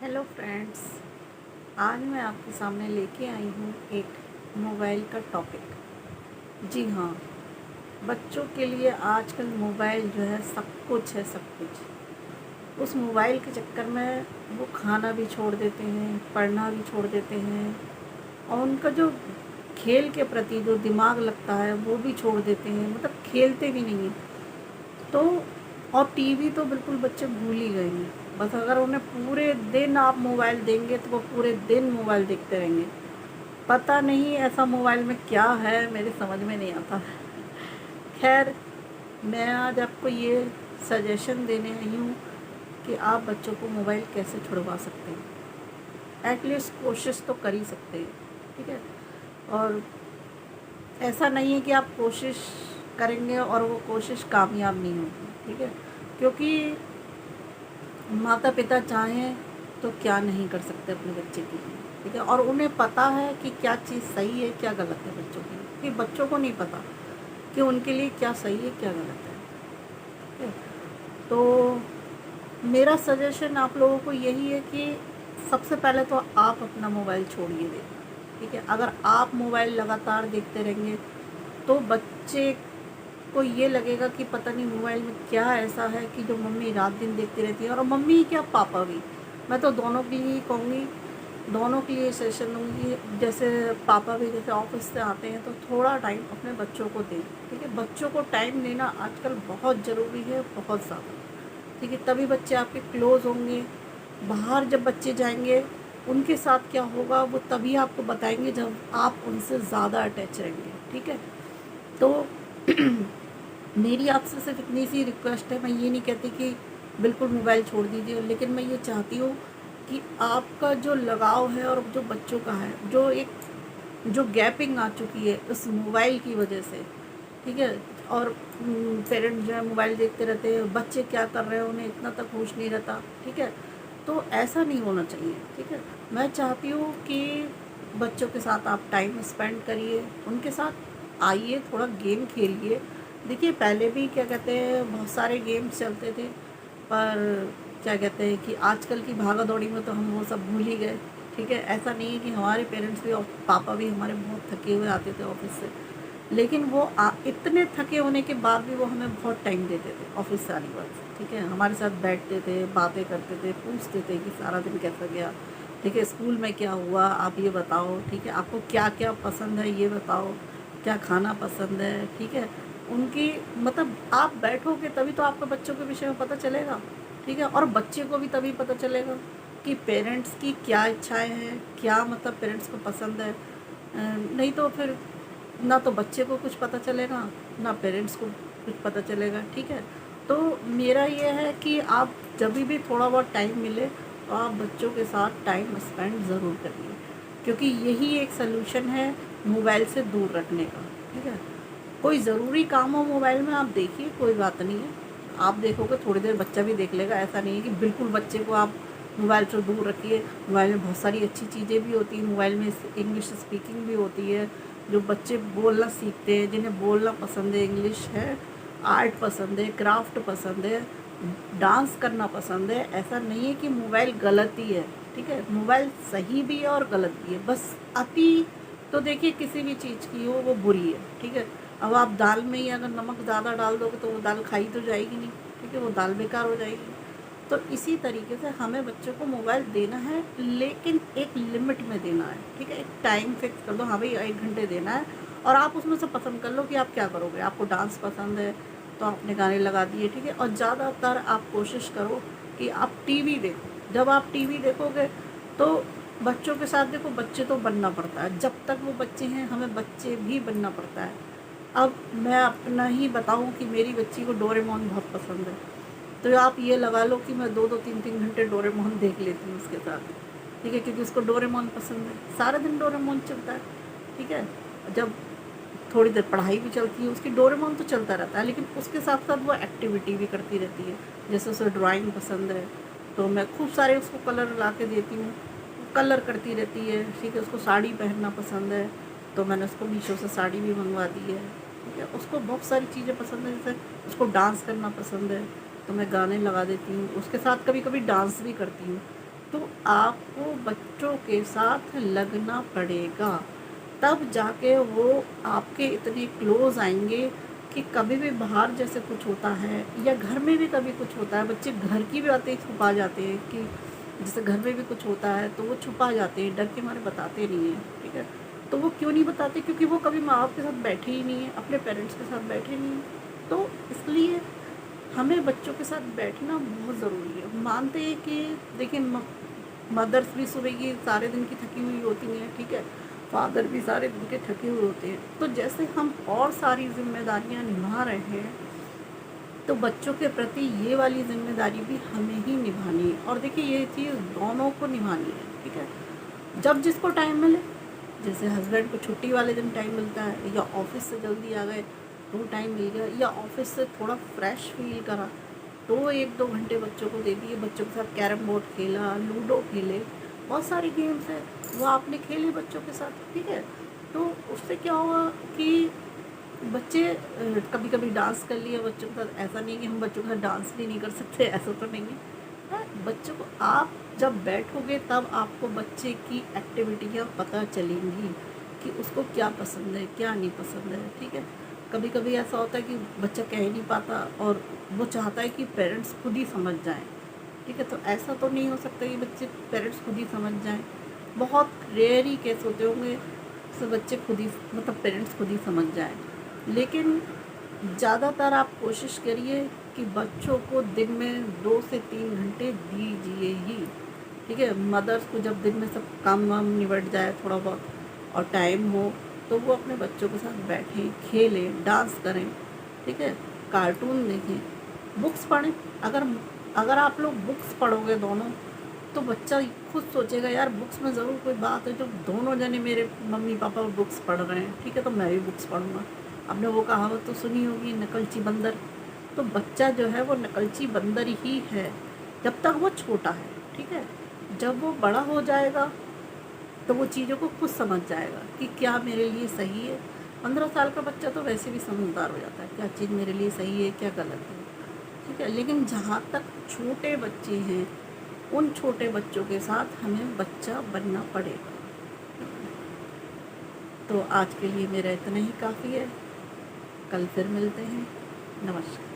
Hello friends. आज मैं आपके सामने लेके आई हूँ एक मोबाइल का टॉपिक। जी हाँ, बच्चों के लिए आजकल मोबाइल जो है सब कुछ है, सब कुछ। उस मोबाइल के चक्कर में वो खाना भी छोड़ देते हैं, पढ़ना भी छोड़ देते हैं, और उनका जो खेल के प्रति जो दिमाग लगता है वो भी छोड़ देते हैं, मतलब खेलते भी नहीं हैं। तो और टीवी तो बिल्कुल बच्चे भूल ही गए हैं। बस अगर उन्हें पूरे दिन आप मोबाइल देंगे तो वो पूरे दिन मोबाइल देखते रहेंगे। पता नहीं ऐसा मोबाइल में क्या है, मेरे समझ में नहीं आता। खैर, मैं आज आपको ये सजेशन देने आई हूँ कि आप बच्चों को मोबाइल कैसे छुड़वा सकते हैं। एटलीस्ट कोशिश तो कर ही सकते हैं, ठीक है। और ऐसा नहीं है कि आप कोशिश करेंगे और वो कोशिश कामयाब नहीं होगी, ठीक है। क्योंकि माता पिता चाहें तो क्या नहीं कर सकते अपने बच्चे के लिए, ठीक है। और उन्हें पता है कि क्या चीज़ सही है, क्या गलत है बच्चों के लिए। कि बच्चों को नहीं पता कि उनके लिए क्या सही है, क्या गलत है, ठीक है। तो मेरा सजेशन आप लोगों को यही है कि सबसे पहले तो आप अपना मोबाइल छोड़िए देखना, ठीक है। अगर आप मोबाइल लगातार देखते रहेंगे तो बच्चे को ये लगेगा कि पता नहीं मोबाइल में क्या ऐसा है कि जो मम्मी रात दिन देखती रहती है। और मम्मी ही क्या, पापा भी। मैं तो दोनों के लिए ही कहूँगी, दोनों के लिए सेशन दूँगी। जैसे पापा भी जैसे ऑफिस से आते हैं तो थोड़ा टाइम अपने बच्चों को दें, ठीक है। बच्चों को टाइम देना आजकल बहुत ज़रूरी है, बहुत ज़्यादा, ठीक है। तभी बच्चे आपके क्लोज़ होंगे। बाहर जब बच्चे जाएंगे उनके साथ क्या होगा वो तभी आपको बताएंगे जब आप उनसे ज़्यादा अटैच रहेंगे, ठीक है। तो मेरी आपसे सिर्फ इतनी सी रिक्वेस्ट है। मैं ये नहीं कहती कि बिल्कुल मोबाइल छोड़ दीजिए, लेकिन मैं ये चाहती हूँ कि आपका जो लगाव है और जो बच्चों का है, जो गैपिंग आ चुकी है उस मोबाइल की वजह से, ठीक है। और पेरेंट्स जो है मोबाइल देखते रहते हैं, बच्चे क्या कर रहे हैं उन्हें इतना तक होश नहीं रहता, ठीक है। तो ऐसा नहीं होना चाहिए, ठीक है। मैं चाहती हूँ कि बच्चों के साथ आप टाइम स्पेंड करिए, उनके साथ आइए, थोड़ा गेम खेलिए। देखिए, पहले भी क्या कहते हैं बहुत सारे गेम्स चलते थे, पर क्या कहते हैं कि आजकल की भागा दौड़ी में तो हम वो सब भूल ही गए, ठीक है। ऐसा नहीं है कि हमारे पेरेंट्स भी और पापा भी हमारे बहुत थके हुए आते थे ऑफिस से, लेकिन वो इतने थके होने के बाद भी वो हमें बहुत टाइम देते थे ऑफिस से आने के बाद, ठीक है। हमारे साथ बैठते थे, बातें करते थे, पूछते थे कि सारा दिन कैसा गया, ठीक है, स्कूल में क्या हुआ आप ये बताओ, ठीक है, आपको क्या क्या पसंद है ये बताओ, क्या खाना पसंद है, ठीक है। उनकी मतलब आप बैठोगे तभी तो आपको बच्चों के विषय में पता चलेगा, ठीक है। और बच्चे को भी तभी पता चलेगा कि पेरेंट्स की क्या इच्छाएं हैं, क्या मतलब पेरेंट्स को पसंद है। नहीं तो फिर ना तो बच्चे को कुछ पता चलेगा, ना पेरेंट्स को कुछ पता चलेगा, ठीक है। तो मेरा ये है कि आप जब भी थोड़ा बहुत टाइम मिले तो आप बच्चों के साथ टाइम स्पेंड ज़रूर करिए, क्योंकि यही एक सलूशन है मोबाइल से दूर रखने का, ठीक है। कोई ज़रूरी काम हो मोबाइल में आप देखिए, कोई बात नहीं है। आप देखोगे थोड़ी देर बच्चा भी देख लेगा। ऐसा नहीं है कि बिल्कुल बच्चे को आप मोबाइल से दूर रखिए। मोबाइल में बहुत सारी अच्छी चीज़ें भी होती हैं, मोबाइल में इंग्लिश स्पीकिंग भी होती है, जो बच्चे बोलना सीखते हैं, जिन्हें बोलना पसंद है, इंग्लिश है, आर्ट पसंद है, क्राफ्ट पसंद है, डांस करना पसंद है। ऐसा नहीं है कि मोबाइल गलत ही है, ठीक है। मोबाइल सही भी है और गलत भी है, बस अति तो देखिए किसी भी चीज़ की हो वो बुरी है, ठीक है। अब आप दाल में ही अगर नमक ज़्यादा डाल दोगे तो वो दाल खाई तो जाएगी नहीं, ठीक है, वो दाल बेकार हो जाएगी। तो इसी तरीके से हमें बच्चों को मोबाइल देना है, लेकिन एक लिमिट में देना है, ठीक है। एक टाइम फिक्स कर दो, हाँ भाई 1 घंटे देना है, और आप उसमें से पसंद कर लो कि आप क्या करोगे। आपको डांस पसंद है तो आपने गाने लगा दिए, ठीक है। और ज़्यादातर आप कोशिश करो कि आप टीवी देखो। जब आप टीवी देखोगे तो बच्चों के साथ देखो, बच्चे तो बनना पड़ता है, जब तक वो बच्चे हैं हमें बच्चे भी बनना पड़ता है। अब मैं अपना ही बताऊं कि मेरी बच्ची को डोरेमोन बहुत पसंद है, तो आप ये लगा लो कि मैं 2-2 3-3 घंटे डोरेमोन देख लेती हूँ उसके साथ, ठीक है, क्योंकि उसको डोरेमोन पसंद है। सारा दिन डोरेमोन चलता है, ठीक है। जब थोड़ी देर पढ़ाई भी चलती है उसकी, डोरेमोन तो चलता रहता है, लेकिन उसके साथ साथ वो एक्टिविटी भी करती रहती है। जैसे उसे ड्राइंग पसंद है तो मैं खूब सारे उसको कलर ला के देती हूँ, कलर करती रहती है, ठीक है। उसको साड़ी पहनना पसंद है तो मैंने उसको मीशो से साड़ी भी मंगवा दी है, ठीक है। उसको बहुत सारी चीज़ें पसंद है, जैसे उसको डांस करना पसंद है तो मैं गाने लगा देती हूँ, उसके साथ कभी कभी डांस भी करती हूँ। तो आपको बच्चों के साथ लगना पड़ेगा, तब जाके वो आपके इतने क्लोज आएंगे कि कभी भी बाहर जैसे कुछ होता है या घर में भी कभी कुछ होता है, बच्चे घर की भी बातें छुपा जाते हैं कि जैसे घर में भी कुछ होता है तो वो छुपा जाते हैं, डर के मारे बताते नहीं हैं, ठीक है। तो वो क्यों नहीं बताते? क्योंकि वो कभी माँ बाप के साथ बैठे ही नहीं है, अपने पेरेंट्स के साथ बैठे नहीं हैं। तो इसलिए हमें बच्चों के साथ बैठना बहुत ज़रूरी है। मानते हैं कि देखिए मदर्स भी सुबह की सारे दिन की थकी हुई होती हैं, ठीक है, फादर भी सारे दिन के थके हुए होते हैं। तो जैसे हम और सारी जिम्मेदारियां निभा रहे हैं, तो बच्चों के प्रति ये वाली जिम्मेदारी भी हमें ही निभानी है। और देखिए ये चीज़ दोनों को निभानी है, ठीक है। जब जिसको टाइम मिले, जैसे हस्बैंड को छुट्टी वाले दिन टाइम मिलता है, या ऑफिस से जल्दी आ गए तो टाइम मिल गया, या ऑफिस से थोड़ा फ्रेश फील करा तो 1-2 घंटे बच्चों को दे दिए, बच्चों के साथ कैरम बोर्ड खेला, लूडो खेले, बहुत सारी गेम्स है वो आपने खेले बच्चों के साथ, ठीक है। तो उससे क्या हुआ कि बच्चे कभी कभी डांस कर लिया बच्चों के साथ। ऐसा नहीं कि हम बच्चों के साथ डांस भी नहीं कर सकते, ऐसा तो नहीं है। हाँ, बच्चों को आप जब बैठोगे तब आपको बच्चे की एक्टिविटियाँ पता चलेंगी कि उसको क्या पसंद है क्या नहीं पसंद है, ठीक है। कभी कभी ऐसा होता है कि बच्चा कह ही नहीं पाता और वो चाहता है कि पेरेंट्स खुद ही समझ जाएं, ठीक है। तो ऐसा तो नहीं हो सकता कि बच्चे पेरेंट्स खुद ही समझ जाएं। बहुत रेयर ही केस होते होंगे तो बच्चे खुद ही मतलब पेरेंट्स खुद ही समझ जाएं। लेकिन ज़्यादातर आप कोशिश करिए कि बच्चों को दिन में 2 से 3 घंटे दीजिए ही, ठीक है। मदर्स को जब दिन में सब काम वाम निबट जाए थोड़ा बहुत और टाइम हो, तो वो अपने बच्चों के साथ बैठें, खेलें, डांस करें, ठीक है, कार्टून देखें, बुक्स पढ़ें। अगर अगर आप लोग बुक्स पढ़ोगे दोनों, तो बच्चा खुद सोचेगा यार बुक्स में ज़रूर कोई बात है, जो दोनों जने मेरे मम्मी पापा बुक्स पढ़ रहे हैं, ठीक है, तो मैं भी बुक्स पढ़ूँगा। आपने वो कहावत तो सुनी होगी, नकलची बंदर। तो बच्चा जो है वो नकलची बंदर ही है जब तक वो छोटा है, ठीक है। जब वो बड़ा हो जाएगा तो वो चीज़ों को खुद समझ जाएगा कि क्या मेरे लिए सही है। 15 साल का बच्चा तो वैसे भी समझदार हो जाता है, क्या चीज़ मेरे लिए सही है क्या गलत है, ठीक है। लेकिन जहाँ तक छोटे बच्चे हैं, उन छोटे बच्चों के साथ हमें बच्चा बनना पड़ेगा। तो आज के लिए मेरा इतना ही काफ़ी है, कल फिर मिलते हैं। नमस्कार।